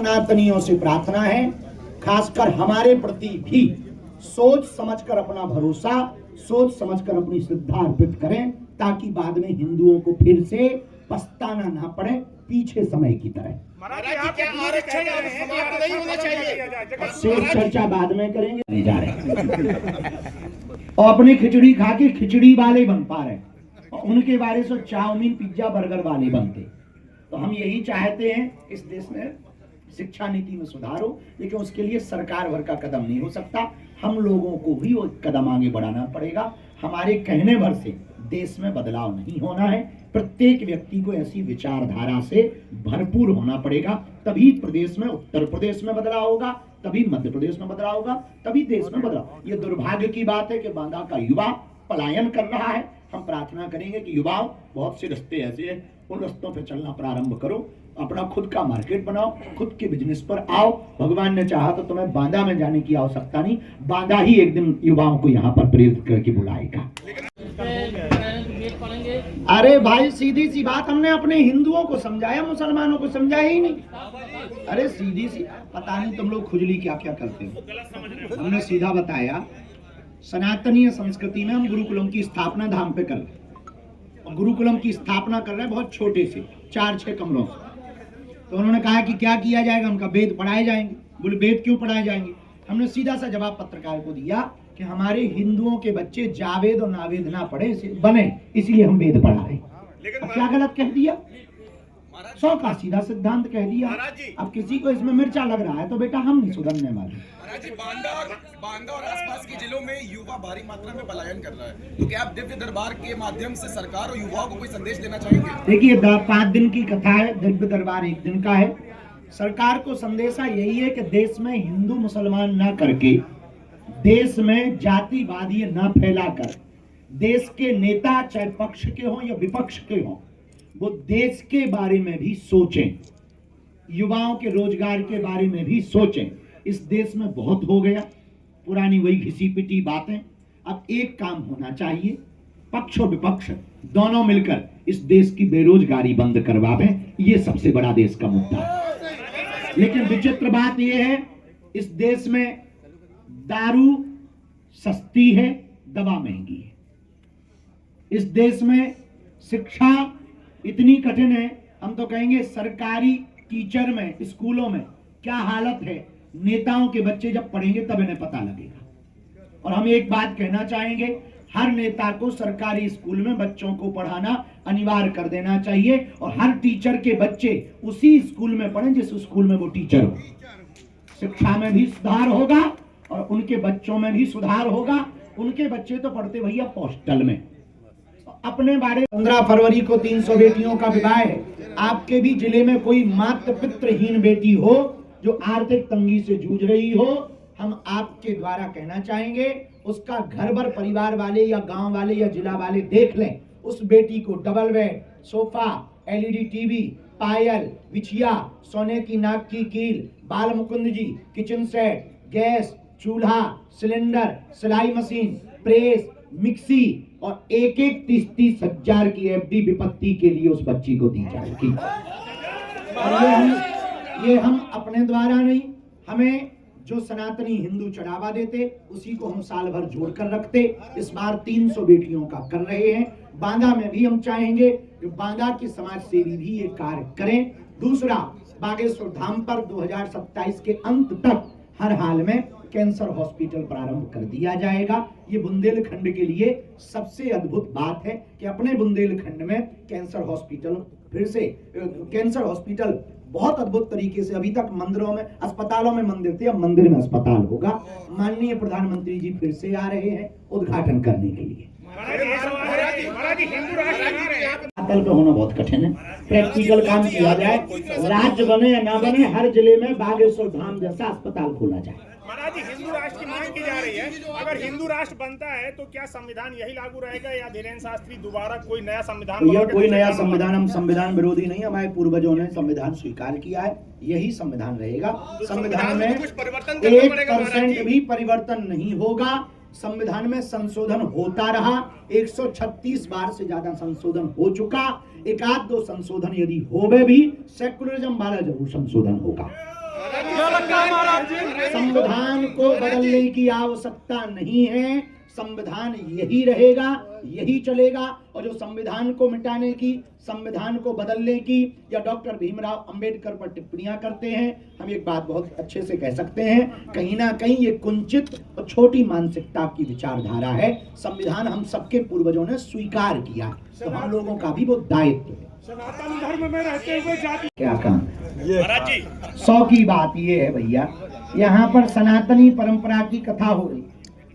सनातनियों से प्रार्थना है, खासकर हमारे प्रति भी सोच समझकर अपना भरोसा, सोच समझकर अपनी श्रद्धा अर्पित करें, ताकि बाद में हिंदुओं को फिर से पछताना ना पड़े पीछे समय की तरह। शेष चर्चा बाद में करेंगे, नहीं जा रहे और अपनी खिचड़ी खा के खिचड़ी वाले बन पा रहे और उनके बारे से चाउमीन पिज्जा बर्गर वाले बनते। तो हम यही चाहते हैं इस देश में शिक्षा नीति में सुधार हो, लेकिन उसके लिए सरकार भर का कदम नहीं हो सकता, हम लोगों को भी वो कदम आगे बढ़ाना पड़ेगा। हमारे कहने भर से देश में बदलाव नहीं होना है, प्रत्येक व्यक्ति को ऐसी विचारधारा से भरपूर होना पड़ेगा, तभी प्रदेश में, उत्तर प्रदेश में बदलाव होगा, तभी मध्य प्रदेश में बदलाव होगा, तभी देश में बदलाव। ये दुर्भाग्य की बात है कि बांदा का युवा पलायन कर रहा है। हम प्रार्थना करेंगे कि युवाओं, बहुत से रास्ते ऐसे हैं, उन रास्तों पर चलना प्रारंभ करो, अपना खुद का मार्केट बनाओ, खुद के बिजनेस पर आओ। भगवान ने चाहा तो तुम्हें बांदा में जाने की आवश्यकता नहीं, बांदा ही एक दिन युवाओं को यहाँ पर प्रेरित करके बुलाएगा। अरे भाई, सीधी सी बात, हमने अपने हिंदुओं को समझाया, मुसलमानों को समझाया ही नहीं। अरे सीधी सी, पता नहीं तुम लोग खुजली क्या क्या करते हो। हमने सीधा बताया, सनातनीय संस्कृति में हम गुरुकुलम की स्थापना धाम पे कर रहे हैं, और गुरुकुलम की स्थापना कर रहे हैं बहुत छोटे से 4-6 कमरों से। तो उन्होंने कहा कि क्या किया जाएगा, उनका वेद पढ़ाए जाएंगे। बोले वेद क्यों पढ़ाए जाएंगे? हमने सीधा सा जवाब पत्रकार को दिया कि हमारे हिंदुओं के बच्चे जावेद और नावेद ना पढ़े बने, इसलिए हम वेद पढ़ा रहे हैं। क्या गलत कह दिया? 100 का सीधा सिद्धांत कह दिया। अब किसी को इसमें मिर्चा लग रहा है तो बेटा हम नहीं सुधरने वाले। बांदा और आसपास के जिलों में युवा भारी मात्रा में पलायन कर रहा है, तो क्या आप दिव्य दरबार के माध्यम से सरकार और युवाओं को कोई संदेश देना चाहेंगे? देखिए, 5 दिन की कथा है, दिव्य दरबार 1 दिन का है। सरकार को संदेशा यही है कि देश में हिंदू मुसलमान ना करके, देश में जातिवादी ना फैलाकर, देश के नेता चाहे पक्ष के हों या विपक्ष के हों, वो देश के बारे में भी सोचें, युवाओं के रोजगार के बारे में भी सोचें। इस देश में बहुत हो गया, पुरानी वही घिसी पिटी बातें। अब एक काम होना चाहिए, पक्ष और विपक्ष दोनों मिलकर इस देश की बेरोजगारी बंद करवावें, ये सबसे बड़ा देश का मुद्दा है। लेकिन विचित्र बात यह है, इस देश में दारू सस्ती है, दवा महंगी है। इस देश में शिक्षा इतनी कठिन है, हम तो कहेंगे सरकारी टीचर में, स्कूलों में क्या हालत है, नेताओं के बच्चे जब पढ़ेंगे तब इन्हें पता लगेगा। और हम एक बात कहना चाहेंगे, हर नेता को सरकारी स्कूल में बच्चों को पढ़ाना अनिवार्य कर देना चाहिए, और हर टीचर के बच्चे उसी स्कूल में पढ़ें जिस स्कूल में वो टीचर हो। शिक्षा में भी सुधार होगा और उनके बच्चों में भी सुधार होगा। उनके बच्चे तो पढ़ते भैया हॉस्टल में। अपने बारे 15 फरवरी को 300 बेटियों का विवाह है। आपके भी जिले में कोई मातृ पितृहीन बेटी हो जो आर्थिक तंगी से जूझ रही हो, हम आपके द्वारा कहना चाहेंगे, उसका घर भर परिवार वाले या गांव वाले या जिला वाले देख लें। उस बेटी को double bed, sofa, LED TV, पायल, बिछिया, सोने की नाक की कील, Bal Mukund ji, kitchen set, gas, चूल्हा, सिलेंडर, सिलाई मशीन, प्रेस, मिक्सी और एक 30-30 हजार की एफडी विपत्ति के लिए उस बच्ची को दी जाएगी। और ये हम अपने द्वारा नहीं, हमें जो सनातनी हिंदू चढ़ावा देते उसी को हम साल भर जोड़ कर रखते। इस बार 300 बेटियों का कर रहे हैं। बांदा में भी हम चाहेंगे कि बांदा के समाज सेवी भी ये कार्य करें। दूसरा, बागेश्वर धाम पर 2027 के अंत तक हर हाल में कैंसर हॉस्पिटल प्रारंभ कर दिया जाएगा। ये बुंदेलखंड के लिए सबसे अद्भुत बात है कि अपने बुंदेलखंड में कैंसर हॉस्पिटल फिर से, कैंसर हॉस्पिटल बहुत अद्भुत तरीके से, अभी तक मंदिरों में, अस्पतालों में मंदिर थे, अब मंदिर में अस्पताल होगा। माननीय प्रधानमंत्री जी फिर से आ रहे हैं उद्घाटन करने के लिए। अटल पे होना बहुत कठिन है, प्रैक्टिकल काम किया जाए, राज्य बने या ना बने, हर जिले में बागेश्वर धाम जैसा अस्पताल खोला जाए। महाराज जी, हिंदू राष्ट्र की मांग की जा रही है, अगर हिंदू राष्ट्र बनता है तो क्या संविधान यही लागू रहेगा या धीरेन्द्र शास्त्री दोबारा कोई नया संविधान? यह कोई नया संविधान, हम संविधान विरोधी नहीं, हमारे पूर्वजों ने संविधान स्वीकार किया है, यही संविधान रहेगा। संविधान में 1% भी परिवर्तन नहीं होगा। संविधान में संशोधन होता रहा, 136 बार से ज्यादा संशोधन हो चुका। 1-2 संशोधन यदि होवे भी, सेकुलरिज्म वाला जरूर संशोधन होगा। संविधान को बदलने की आवश्यकता नहीं है, संविधान यही रहेगा, यही चलेगा। और जो संविधान को मिटाने की, संविधान को बदलने की या डॉक्टर भीमराव अंबेडकर पर टिप्पणियां करते हैं, हम एक बात बहुत अच्छे से कह सकते हैं, कहीं ना कहीं ये कुंचित और छोटी मानसिकता की विचारधारा है। संविधान हम सबके पूर्वजों ने स्वीकार किया, तो हम लोगों का भी वो दायित्व है। सनातन धर्म में रहते हुए जाति क्या काम? 100 की बात ये है भैया, यहाँ पर सनातनी परंपरा की कथा हो रही।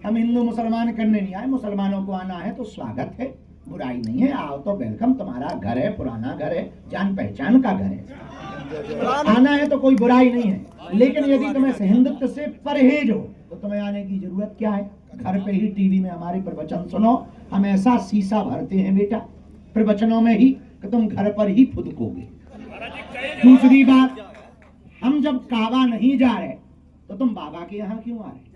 हम हिंदू मुसलमान करने नहीं आए, मुसलमानों को आना है तो स्वागत है, बुराई नहीं है, आओ तो वेलकम, तुम्हारा घर है, पुराना घर है, जान पहचान का घर है, आना है तो कोई बुराई नहीं है। लेकिन यदि तुम्हें हिंदुत्व से परहेज हो तो तुम्हें आने की जरूरत क्या है? घर पे ही टीवी में हमारे प्रवचन सुनो, हम ऐसा शीशा भरते हैं बेटा प्रवचनों में ही कि तुम घर पर ही फुदकोगे। दूसरी बात, हम जब काबा नहीं जा रहे तो तुम बाबा के यहाँ क्यों आ रहे?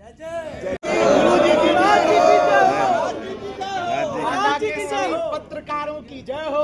पत्रकारों की जय हो।